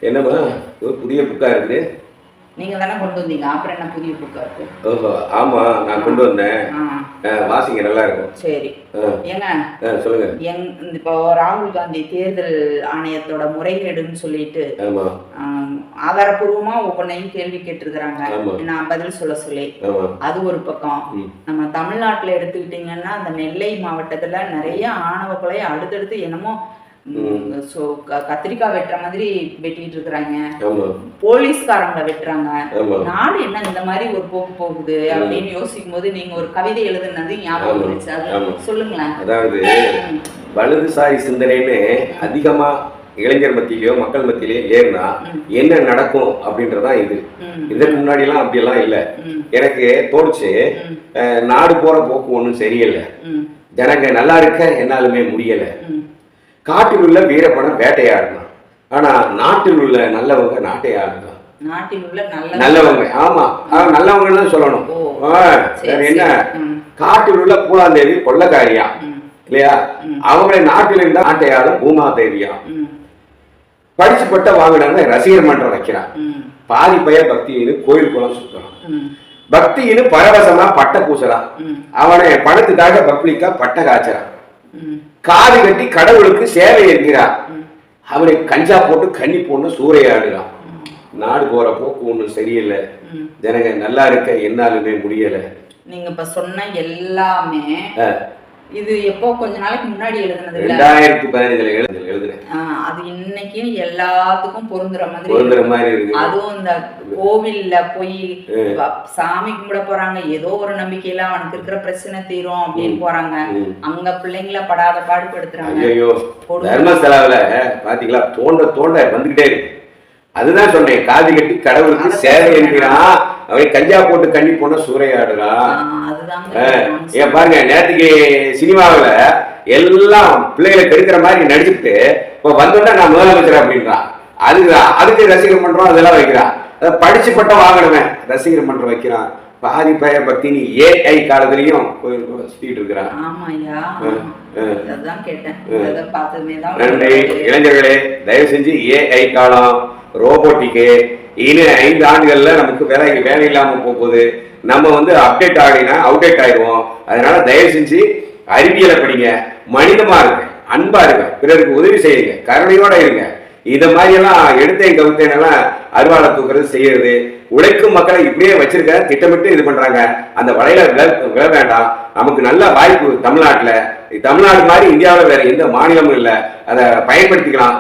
என்னம்மா ஒரு புதிய புக்கா இருக்குது? நீங்க தானே கொண்டு வந்தீங்க, அப்புறம் என்ன புதிய புக்கா இருக்கு? ஓஹோ, ஆமா நான் கொண்டு வந்தேன். வாசிங்க, நல்லா இருக்கும். சரி, ஏங்க சொல்லுங்க. இப்போ ராகுல் காந்தி தேர்தல் ஆணையத்தோட முறைகேடுன்னு சொல்லிட்டு ஆதாரப்பூர்வமா ஒவ்வொன்றையும் கேள்வி கேட்டிருக்கிறாங்க, நான் பதில் சொல்ல சொல்லி. அது ஒரு பக்கம். நம்ம தமிழ்நாட்டுல எடுத்துக்கிட்டீங்கன்னா அந்த நெல்லை மாவட்டத்துல நிறைய ஆணவ கொலை அடுத்தடுத்து என்னமோ கத்திரிக்காய் வெட்டுற மாதிரி வெட்டிட்டு இருக்கிறாங்க, போலீஸ்காரங்களை வெட்டுறாங்க. நாடு என்ன இந்த மாதிரி ஒரு போக்கு போகுது அப்படின்னு யோசிக்கும் போது நீங்க ஒரு கவிதை எழுதுனது ஞாபகம் இருந்துச்சு, அது சொல்லுங்களேன். அதாவது வலதுசாரி சிந்தனைன்னு அதிகமா இளைஞர் மத்தியிலயோ மக்கள் மத்தியிலயோ ஏறினா என்ன நடக்கும் அப்படின்றதான் இது. இதற்கு முன்னாடி எல்லாம் அப்படி எல்லாம் இல்ல. எனக்கு தோணுச்சு, நாடு போற போக்கு ஒண்ணும் சரியில்லை, ஜனங்க நல்லா இருக்க என்னாலுமே முடியல. காட்டில் உள்ள வீரப்பணம் வேட்டையாடலாம், ஆனா நாட்டில் உள்ள நல்லவங்க நாட்டை ஆடலாம். நல்லவங்க, ஆமா நல்லவங்க தான் சொல்லணும். என்ன, காட்டில் உள்ள பூலாந்தேவி கொள்ளக்காரியா இல்லையா, அவங்களை நாட்டில் இருந்தா நாட்டையாளும் பூமாதேவியா. படிச்சு பட்ட வாங்கினாங்க, ரசிகர் மன்றம் வைக்கிறான். பாதி பைய பக்தின்னு கோயில் குளம் சுத்தலாம், பக்தின்னு பரவசமா பட்ட பூசலாம், அவனை பணத்துக்காக பப்ளிக்கா பட்ட காய்ச்சறான், காது கட்டி கடவுளுக்கு சேவை இருக்கிறார், அவனை கஞ்சா போட்டு கண்ணி போட்டு சூறையாடுறான். நாடு போற போக்கு ஒண்ணும் சரியில்லை, ஜனங்க நல்லா இருக்க என்னாலுமே முடியல. நீங்க இப்ப சொன்ன எல்லாமே இது எப்போ கொஞ்ச நாளைக்கு முன்னாடி எழுதுனது, 2015 எழுதுனேன். அது இன்னைக்கு எல்லாத்துக்கும் பொருந்துற மாதிரி இருக்கு. அதுவும் இந்த கோவில்ல போய் சாமி கும்பிட போறாங்க, ஏதோ ஒரு நம்பிக்கையில அவனுக்கு இருக்கிற பிரச்சனை தீரும் அப்படின்னு போறாங்க, அங்க பிள்ளைங்களை படாத பாடுபடுத்துறாங்க. ஐயோ, தர்மஸ்தலாவில பாத்தீங்களா, தோண்ட தோண்ட வந்துகிட்டே இருக்கு. அதுதான் சொன்னேன், காது கட்டி கடவுளுக்கு சேவை என்கிறான், அவன் கஞ்சா போட்டு கண்ணி போன சூறையாடுறான். ஏன் பாருங்க, நேற்றுக்கு சினிமாவில் எல்லாம் பிள்ளைகளை கெடுக்கிற மாதிரி நடிச்சுட்டு இப்போ வந்தோன்னா நான் முதலமைச்சர் அப்படின்றான். அதுக்கு ரசிகர் மன்றம் அதெல்லாம் வைக்கிறான். அதை படிச்சு பட்டம் வாங்கணுமே ரசிகர் மன்றம் வைக்கிறான். பாதி பய பக்தினி ஏஐ காலத்திலையும் சுத்திட்டு இருக்கிறான். நன்றி இளைஞர்களே, தயவு செஞ்சு ஏஐ காலம், ரோபோட்டிக்கு இனி 5 ஆண்டுகள்ல நமக்கு வேலை இல்லாம போகுது. நம்ம அப்டேட் ஆகினா அவுடேட் ஆயிடுவோம். அதனால தயவு செஞ்சு அறிவியலை படிங்க, மனிதமா இருங்க, அன்பா இருங்க, பிறருக்கு உதவி செய்யுங்க, கருணையோட இருங்க. இத மாதிரி எல்லாம் எடுத்தேன் கவுத்தேன் எல்லாம் அருவாளை தூக்குறது செய்யறது, உழைக்கும் மக்களை இப்படியே வச்சிருக்க திட்டமிட்டு இது பண்றாங்க. அந்த வலையில விழ வேண்டாம். நமக்கு நல்ல வாய்ப்பு தமிழ்நாட்டுல, தமிழ்நாடு மாதிரி இந்தியாவில் வேற எந்த மாநிலமும் இல்லை, அதை பயன்படுத்திக்கலாம்.